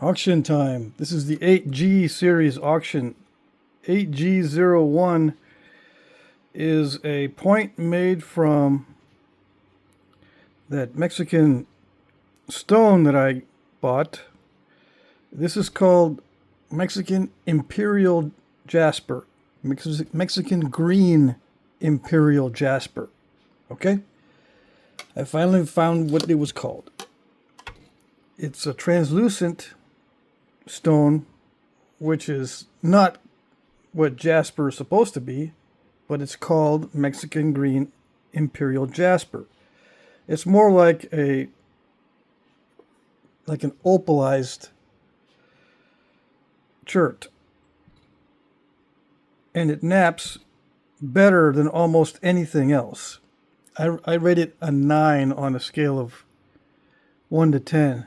Auction time. This is the 8G series auction. 8G01 is a point made from that Mexican stone that I bought. This is called Mexican Imperial Jasper. Mexican Green Imperial Jasper. Okay? I finally found what it was called. It's a translucent stone, which is not what jasper is supposed to be, but it's called Mexican Green Imperial Jasper. It's more like an opalized chert, and it naps better than almost anything else. I rate it a 9 on a scale of 1 to 10.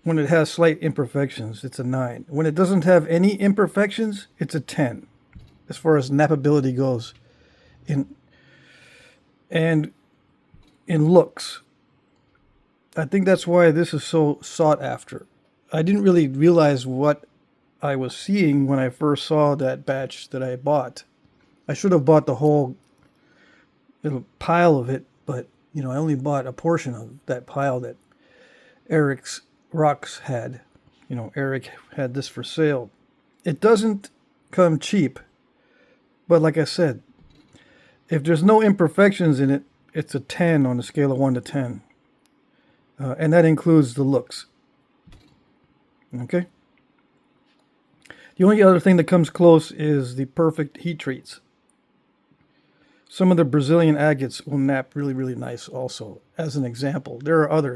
When it has slight imperfections, it's a 9. When it doesn't have any imperfections, it's a 10, as far as nappability goes. And in looks. I think that's why this is so sought after. I didn't really realize what I was seeing when I first saw that batch that I bought. I should have bought the whole little pile of it, but I only bought a portion of that pile that Eric's Rocks had. Eric had this for sale. It doesn't come cheap, but like I said, if there's no imperfections in it, it's a 10 on a scale of 1 to 10. And that includes the looks. Okay? The only other thing that comes close is the perfect heat treats. Some of the Brazilian agates will nap really, really nice also, as an example. There are other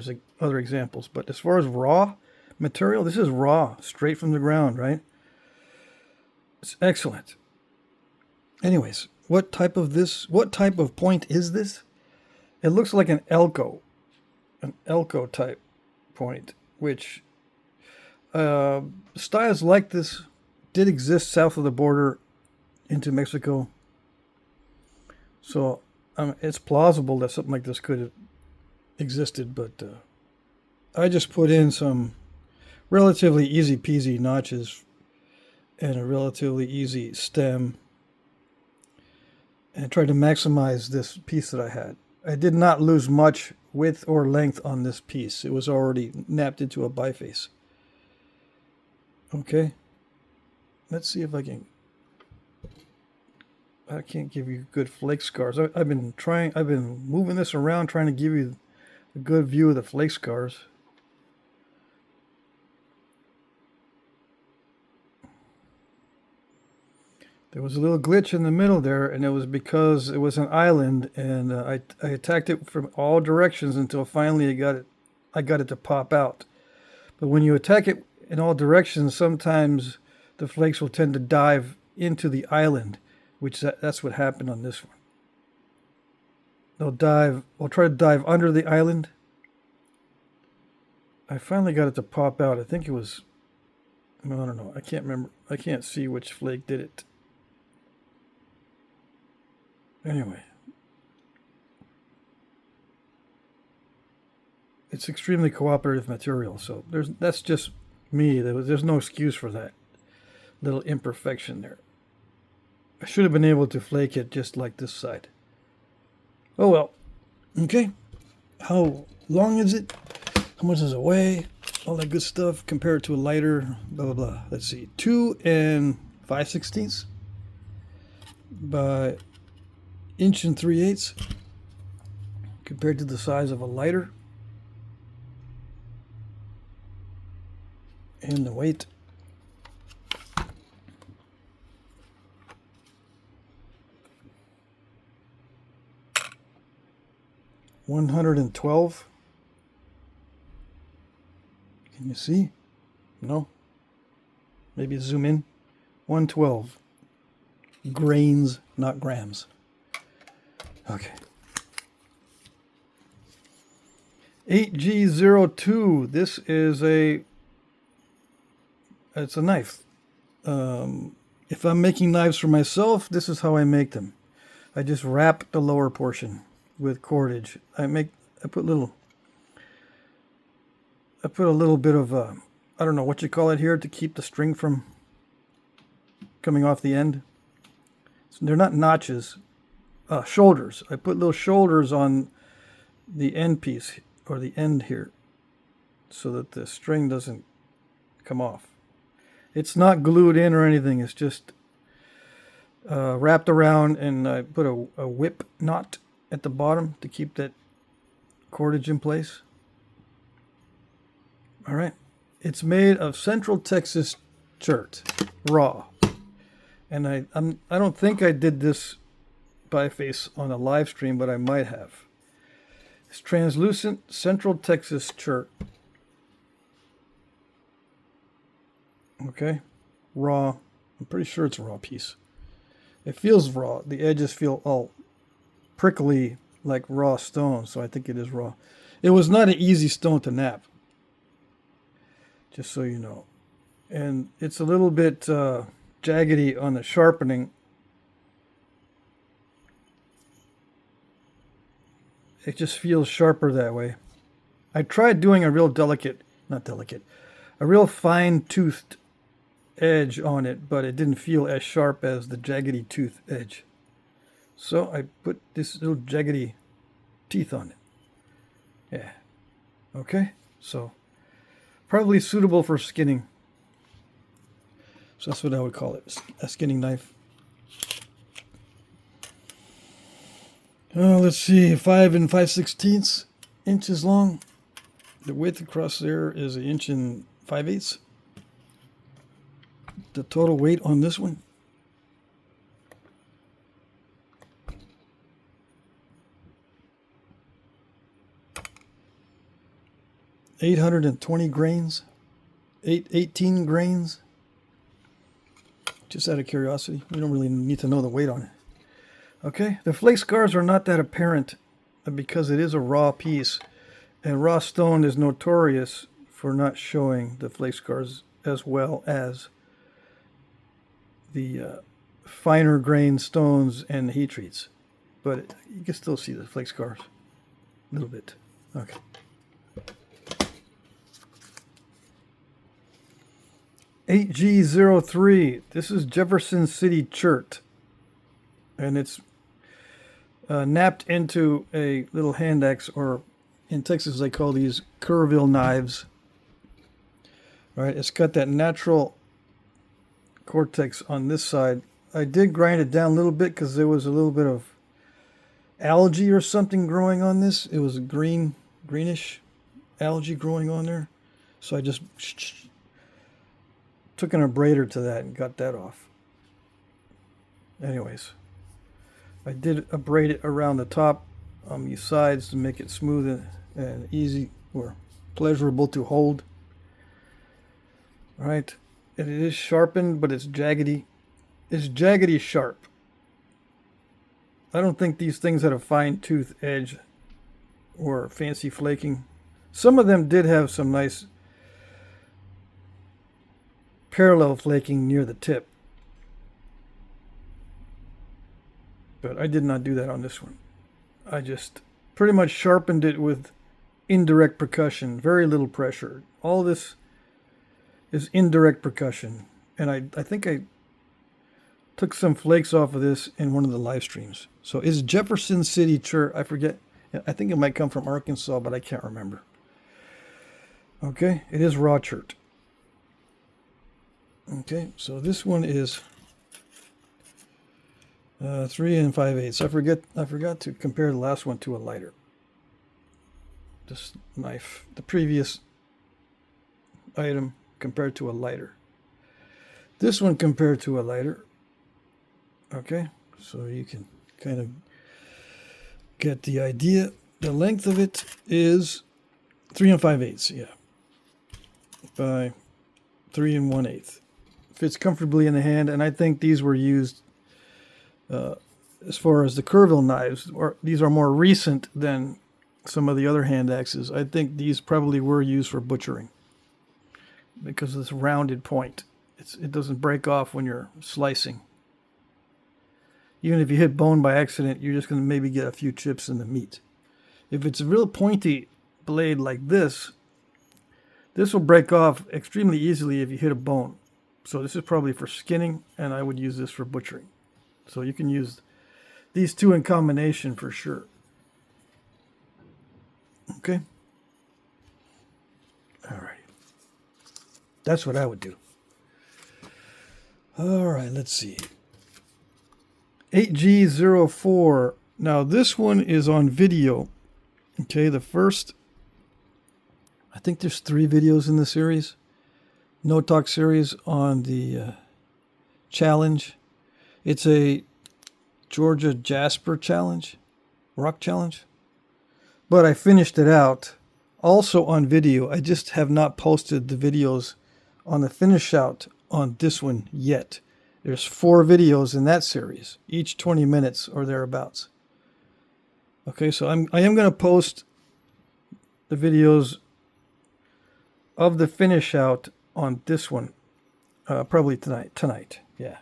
examples, but as far as raw material, this is raw, straight from the ground, right? It's excellent. Anyways, what type of point is this? It looks like an Elko type point, which styles like this did exist south of the border into Mexico. So it's plausible that something like this could have existed, but I just put in some relatively easy peasy notches and a relatively easy stem and tried to maximize this piece that I had. I did not lose much width or length on this piece. It was already napped into a biface. Okay. Let's see if I can't give you good flake scars. I've been moving this around trying to give you a good view of the flake scars. There was a little glitch in the middle there, and it was because it was an island, and I attacked it from all directions until finally I got it to pop out. But when you attack it in all directions, sometimes the flakes will tend to dive into the island, which that's what happened on this one. They'll try to dive under the island. I finally got it to pop out. I think it was, I don't know. I can't remember. I can't see which flake did it. Anyway, it's extremely cooperative material, so that's just me. There's no excuse for that little imperfection there. I should have been able to flake it just like this side. Oh well. Okay. How long is it? How much does it weigh? All that good stuff. Compare it to a lighter. Blah blah blah. Let's see. 2 5/16 by 1 3/8 compared to the size of a lighter. And the weight. $112. Can you see? No? Maybe zoom in. 112 grains, not grams. Okay. 8G02. This is it's a knife. If I'm making knives for myself, this is how I make them. I just wrap the lower portion with cordage. I put a little bit of I don't know what you call it here to keep the string from coming off the end. So they're not notches, shoulders. I put little shoulders on the end piece or the end here so that the string doesn't come off. It's not glued in or anything. It's just wrapped around, and I put a whip knot at the bottom to keep that cordage in place. All right. It's made of Central Texas chert, raw. And I don't think I did this biface on a live stream, but I might have. It's translucent Central Texas chert. Okay. Raw. I'm pretty sure it's a raw piece. It feels raw. The edges feel all prickly like raw stone, so I think it is raw. It was not an easy stone to nap, just so you know. And it's a little bit jaggedy on the sharpening. It just feels sharper that way. I tried doing a real a real fine-toothed edge on it, but it didn't feel as sharp as the jaggedy tooth edge. So I put this little jaggedy teeth on it. Yeah. Okay. So probably suitable for skinning. So that's what I would call it, a skinning knife. Oh, let's see, 5 5/16 inches long. The width across there is 1 5/8 inches. The total weight on this one, (820 grains, 18 grains. Just out of curiosity, we don't really need to know the weight on it. Okay, the flake scars are not that apparent because it is a raw piece, and raw stone is notorious for not showing the flake scars as well as the finer grained stones and heat treats. But you can still see the flake scars a little bit. Okay. (8G03). This is Jefferson City chert, and it's napped into a little hand axe, or in Texas they call these Kerrville knives. All right, it's got that natural cortex on this side. I did grind it down a little bit because there was a little bit of algae or something growing on this. It was a greenish algae growing on there, so I just took an abrader to that and got that off. Anyways, I did abrade it around the top on these sides to make it smooth and easy or pleasurable to hold. All right, and it is sharpened, but it's jaggedy. It's jaggedy sharp. I don't think these things had a fine tooth edge or fancy flaking. Some of them did have some nice parallel flaking near the tip, but I did not do that on this one. I just pretty much sharpened it with indirect percussion, very little pressure. All this is indirect percussion, and I think I took some flakes off of this in one of the live streams. So it's Jefferson City chert. I forget. I think it might come from Arkansas, but I can't remember. Okay, it is raw chert. Okay, so this one is 3 5/8. I forgot to compare the last one to a lighter. This knife, the previous item compared to a lighter. This one compared to a lighter. Okay, so you can kind of get the idea. The length of it is 3 5/8, yeah, by 3 1/8. Fits comfortably in the hand, and I think these were used as far as the Kerrville knives, or these are more recent than some of the other hand axes. I think these probably were used for butchering because of this rounded point. It doesn't break off when you're slicing. Even if you hit bone by accident, you're just going to maybe get a few chips in the meat. If it's a real pointy blade like this, This will break off extremely easily if you hit a bone. So this is probably for skinning, and I would use this for butchering. So you can use these two in combination for sure. Okay. All right. That's what I would do. All right, let's see. 8G04. Now this one is on video. Okay, the first, I think there's 3 videos in the series. No Talk series on the challenge. It's a Georgia Jasper challenge, rock challenge. But I finished it out also on video. I just have not posted the videos on the finish out on this one yet. There's 4 videos in that series, each 20 minutes or thereabouts. Okay, so I am going to post the videos of the finish out on this one probably tonight. Yeah.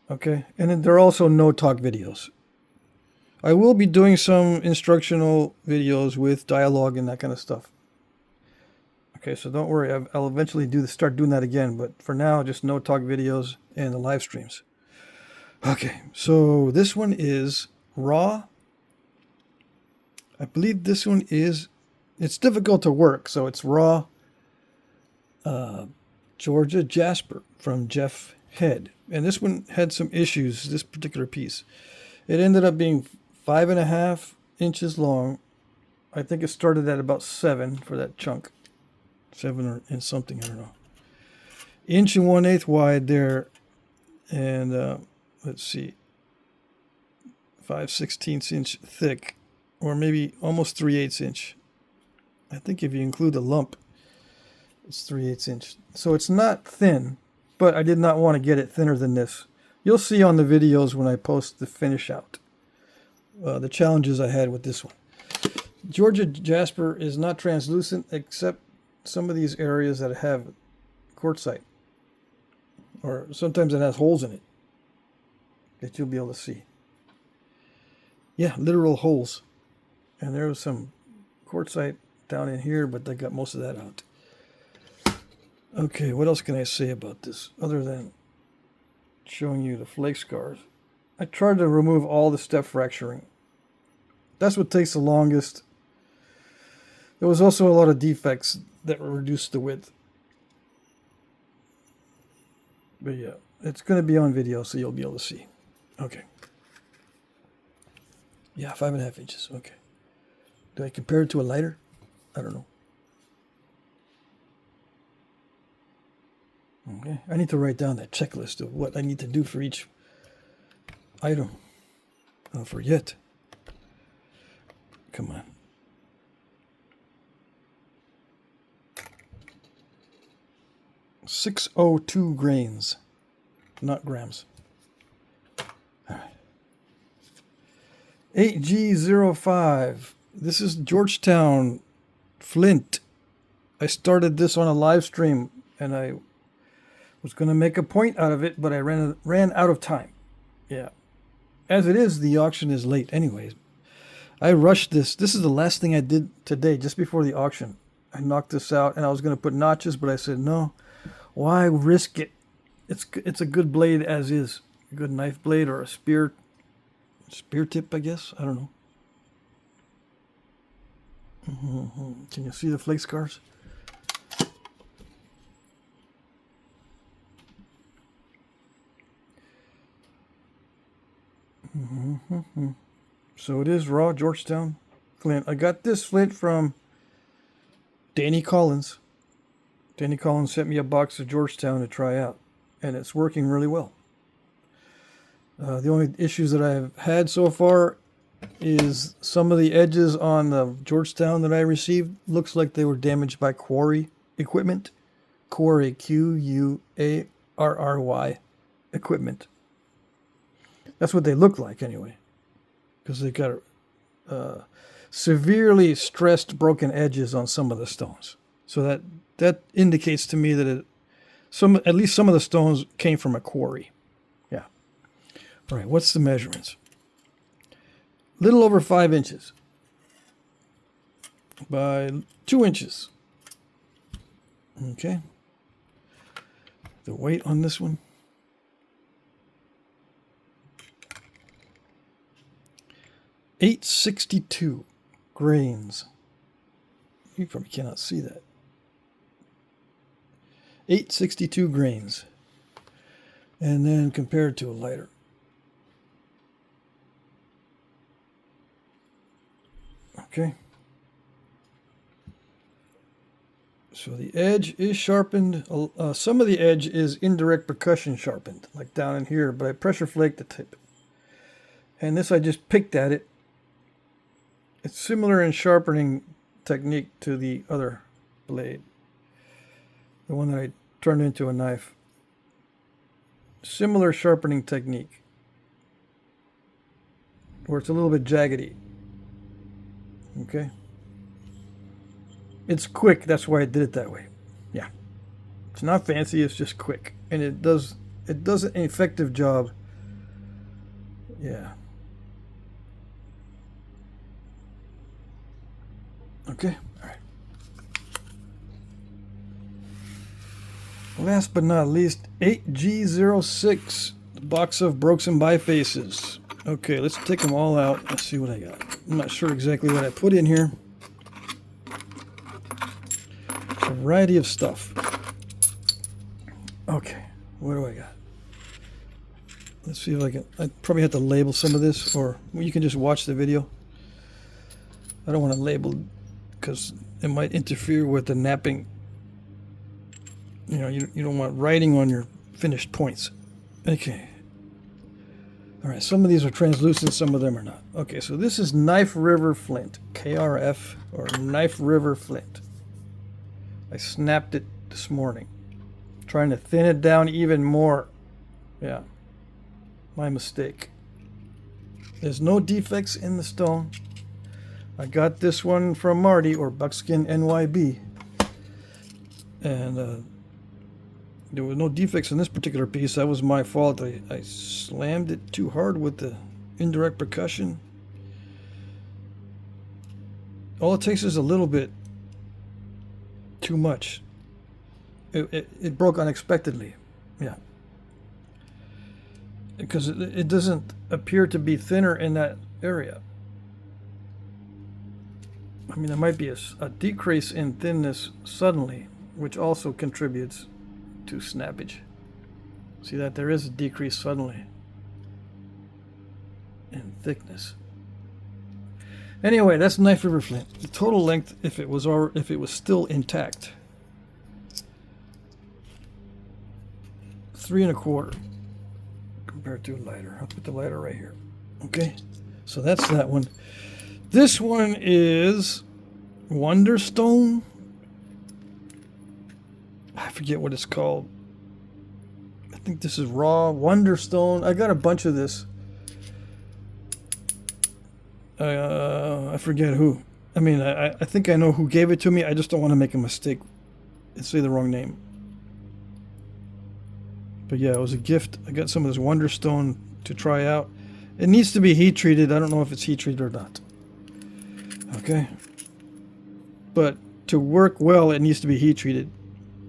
Okay, and then there are also no talk videos. I will be doing some instructional videos with dialogue and that kind of stuff. Okay, so don't worry, I'll eventually start doing that again, but for now, just no talk videos and the live streams. Okay, so this one is raw. I believe this one is, it's difficult to work, so it's raw Georgia Jasper from Jeff Head. And this one had some issues, this particular piece. It ended up being 5.5 inches long. I think it started at about 7 for that chunk. 7 and something, I don't know. 1 1/8 wide there. And let's see, 5/16 inch thick, or maybe almost 3/8 inch. I think if you include the lump, it's 3/8 inch. So it's not thin, but I did not want to get it thinner than this. You'll see on the videos when I post the finish out the challenges I had with this one. Georgia Jasper is not translucent except some of these areas that have quartzite, or sometimes it has holes in it that you'll be able to see. Yeah, literal holes. And there was some quartzite down in here, but they got most of that out. Okay, what else can I say about this other than showing you the flake scars? I tried to remove all the step fracturing. That's what takes the longest. There was also a lot of defects that reduced the width. But yeah, it's going to be on video, so you'll be able to see. Okay. Yeah, 5.5 inches. Okay. Do I compare it to a lighter? I don't know. Okay. I need to write down that checklist of what I need to do for each item. I'll forget. Come on. .602 grains, not grams. All right. 8G05. This is Georgetown Flint. I started this on a live stream, and I was going to make a point out of it, but I ran out of time. Yeah. As it is, the auction is late anyways. I rushed this. This is the last thing I did today, just before the auction. I knocked this out, and I was going to put notches, but I said, no, why risk it? It's a good blade as is. A good knife blade or a spear tip, I guess. I don't know. Can you see the flake scars? So it is raw Georgetown flint. I got this flint from Danny Collins. Danny Collins sent me a box of Georgetown to try out, and it's working really well. The only issues that I've had so far is some of the edges on the Georgetown that I received looks like they were damaged by quarry equipment. Quarry, Quarrry equipment. That's what they look like anyway, because they got severely stressed broken edges on some of the stones. So that indicates to me that at least some of the stones came from a quarry. Yeah. All right, what's the measurements? Little over 5 inches by 2 inches. Okay. The weight on this one. 862 grains. You probably cannot see that. 862 grains. And then compared to a lighter. Okay. So the edge is sharpened. Some of the edge is indirect percussion sharpened, like down in here, but I pressure flaked the tip. And this I just picked at it. It's similar in sharpening technique to the other blade. The one that I turned into a knife. Similar sharpening technique. Where it's a little bit jaggedy. Okay. It's quick, that's why I did it that way. Yeah. It's not fancy, it's just quick. And it does an effective job. Yeah. Okay, all right. Last but not least, 8G06, the box of Brooks and bifaces. Okay, let's take them all out. Let's see what I got. I'm not sure exactly what I put in here. A variety of stuff. Okay, what do I got? Let's see if I can. I probably have to label some of this, or you can just watch the video. I don't want to label because it might interfere with the napping. You know, you don't want writing on your finished points. Okay. All right, some of these are translucent, some of them are not. Okay, so this is Knife River Flint, KRF, or Knife River Flint. I snapped it this morning, trying to thin it down even more. Yeah, my mistake. There's no defects in the stone. I got this one from Marty, or Buckskin NYB, and there were no defects in this particular piece. That was my fault. I slammed it too hard with the indirect percussion. All it takes is a little bit too much. It broke unexpectedly. Yeah. Because it doesn't appear to be thinner in that area. I mean, there might be a decrease in thinness suddenly, which also contributes to snappage. See that there is a decrease suddenly in thickness. Anyway, that's Knife River Flint. The total length, if it was still intact, 3 1/4 compared to a lighter. I'll put the lighter right here. Okay, so that's that one. This one is Wonderstone. I forget what it's called. I think this is raw Wonderstone. I got a bunch of this. I forget who. I mean, I think I know who gave it to me. I just don't want to make a mistake and say the wrong name. But yeah, it was a gift. I got some of this Wonderstone to try out. It needs to be heat treated. I don't know if it's heat treated or not. Okay. But to work well, it needs to be heat treated.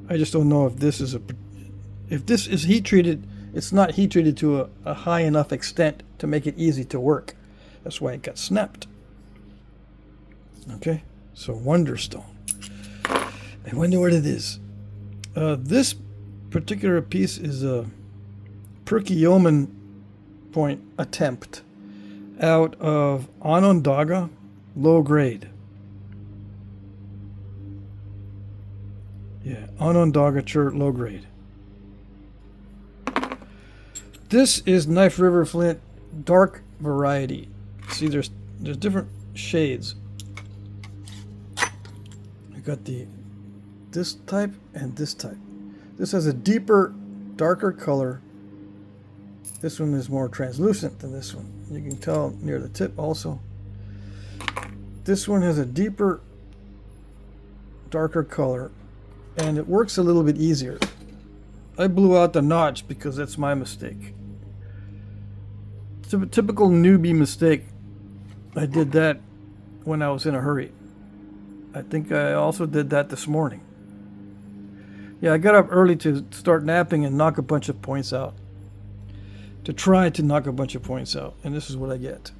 I just don't know if this is heat treated. It's not heat treated to a high enough extent to make it easy to work. That's why it got snapped. Okay, so Wonderstone. I wonder what it is. This particular piece is a Perky Yeoman point attempt out of Onondaga, low grade. Yeah, Onondaga chert, low grade. This is Knife River Flint dark variety. See, there's different shades. You got this type and this type. This has a deeper, darker color. This one is more translucent than this one. You can tell near the tip also. This one has a deeper, darker color, and it works a little bit easier. I blew out the notch because that's my mistake. It's a typical newbie mistake. I did that when I was in a hurry. I think I also did that this morning. Yeah, I got up early to start napping and knock a bunch of points out. To try to knock a bunch of points out, and this is what I get.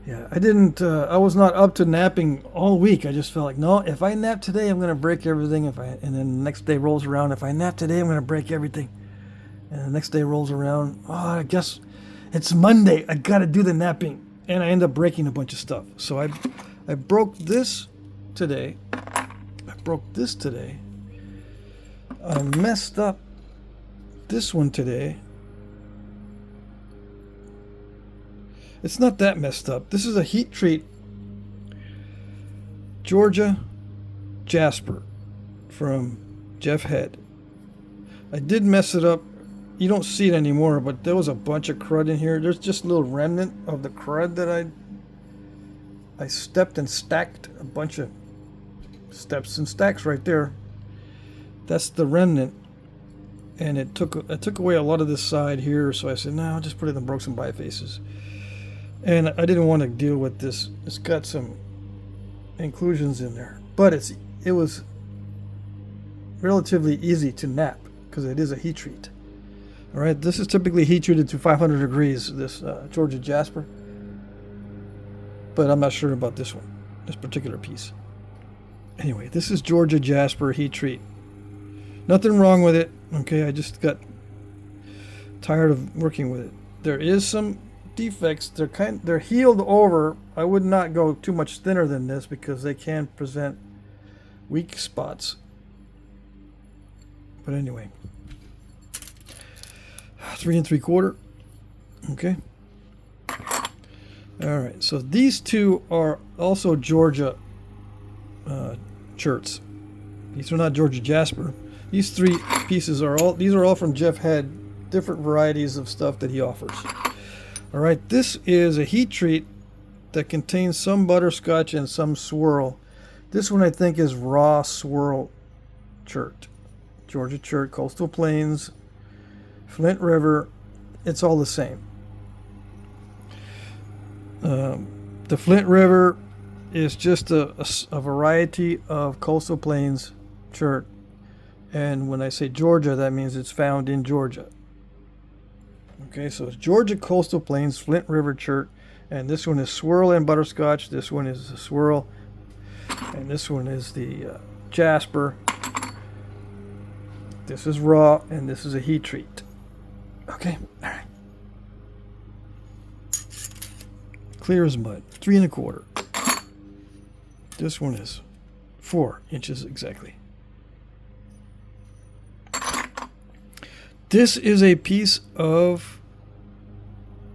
Yeah, I was not up to napping all week. I just felt like, no, if I nap today, I'm going to break everything. And then the next day rolls around. If I nap today, I'm going to break everything. And the next day rolls around. Oh, I guess it's Monday. I got to do the napping. And I end up breaking a bunch of stuff. So I broke this today. I messed up this one today. It's not that messed up. This is a heat treat Georgia Jasper from Jeff Head. I did mess it up. You don't see it anymore, but there was a bunch of crud in here. There's just a little remnant of the crud that I stepped and stacked a bunch of steps and stacks right there. That's the remnant. And it took away a lot of this side here, so I said, no, I'll just put it in broke some bifaces. And I didn't want to deal with this. It's got some inclusions in there, but it was relatively easy to nap because it is a heat treat. All right, this is typically heat treated to 500 degrees, this Georgia Jasper, but I'm not sure about this one, this particular piece. Anyway, this is Georgia Jasper heat treat. Nothing wrong with it. Okay, I just got tired of working with it. There is some defects. They're healed over. I would not go too much thinner than this because they can present weak spots. But anyway, 3 3/4. Okay. All right. So these two are also Georgia cherts. These are not Georgia Jasper. These 3 pieces are all from Jeff Head, different varieties of stuff that he offers. All right, this is a heat treat that contains some butterscotch and some swirl. This one I think is raw swirl chert. Georgia chert, Coastal Plains, Flint River, it's all the same. The Flint River is just a variety of Coastal Plains chert. And when I say Georgia, that means it's found in Georgia. Okay, so it's Georgia Coastal Plains, Flint River chert, and this one is swirl and butterscotch. This one is the swirl, and this one is the Jasper. This is raw, and this is a heat treat. Okay, all right. Clear as mud, 3 1/4. This one is 4 inches exactly. This is a piece of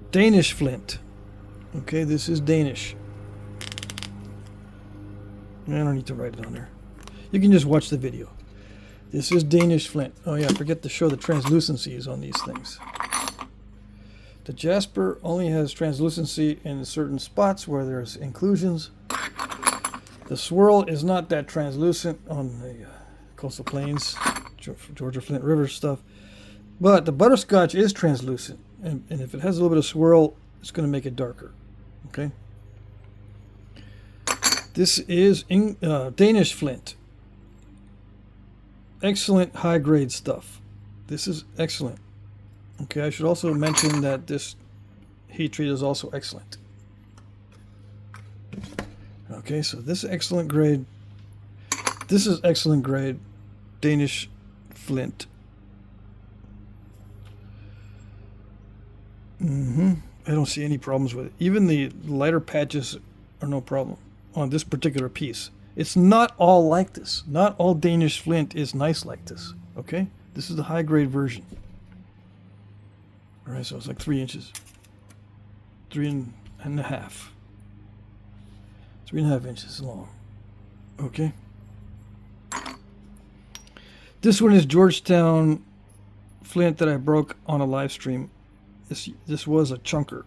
Danish flint. Okay, this is Danish. I don't need to write it on there. You can just watch the video. This is Danish flint. Oh yeah, I forget to show the translucencies on these things. The Jasper only has translucency in certain spots where there's inclusions. The swirl is not that translucent on the Coastal Plains, Georgia Flint River stuff. But the butterscotch is translucent, and if it has a little bit of swirl, it's going to make it darker. Okay. This is Danish flint. Excellent high-grade stuff. This is excellent. Okay, I should also mention that this heat treat is also excellent. Okay, so this is excellent grade. This is excellent grade Danish flint. I don't see any problems with it. Even the lighter patches are no problem on this particular piece. It's not all like this. Not all Danish flint is nice like this. Okay? This is the high grade version. Alright, so it's like 3 inches. 3 and a half. 3.5 inches long. Okay? This one is Georgetown flint that I broke on a live stream. This was a chunker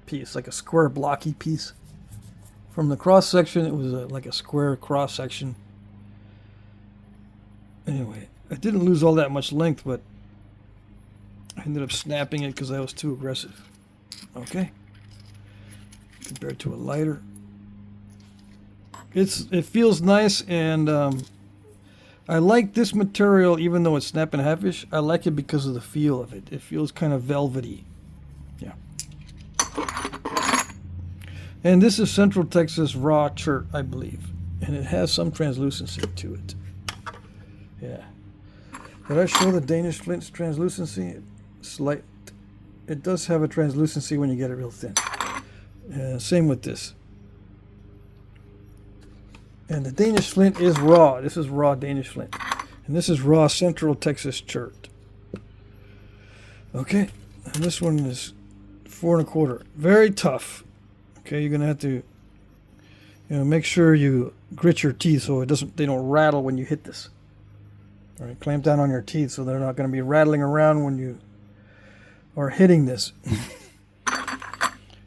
piece, like a square blocky piece. From the cross section, it was like a square cross section. Anyway, I didn't lose all that much length, but I ended up snapping it because I was too aggressive. Okay. Compared to a lighter. It feels nice, and I like this material even though it's snap and half-ish. I like it because of the feel of it. It feels kind of velvety. Yeah. And this is Central Texas raw chert, I believe. And it has some translucency to it. Yeah. Did I show the Danish flint's translucency? Slight. It does have a translucency when you get it real thin. Same with this. And the Danish flint is raw. This is raw Danish flint. And this is raw Central Texas chert. Okay. And this one is 4 1/4. Very tough. Okay, you're gonna have to, make sure you grit your teeth so they don't rattle when you hit this. All right, clamp down on your teeth so they're not going to be rattling around when you are hitting this.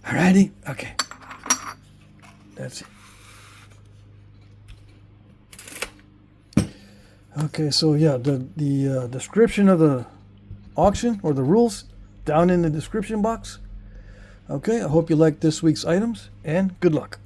Alrighty, okay. That's it. Okay, so yeah, the description of the auction or the rules down in the description box. Okay, I hope you liked this week's items and good luck.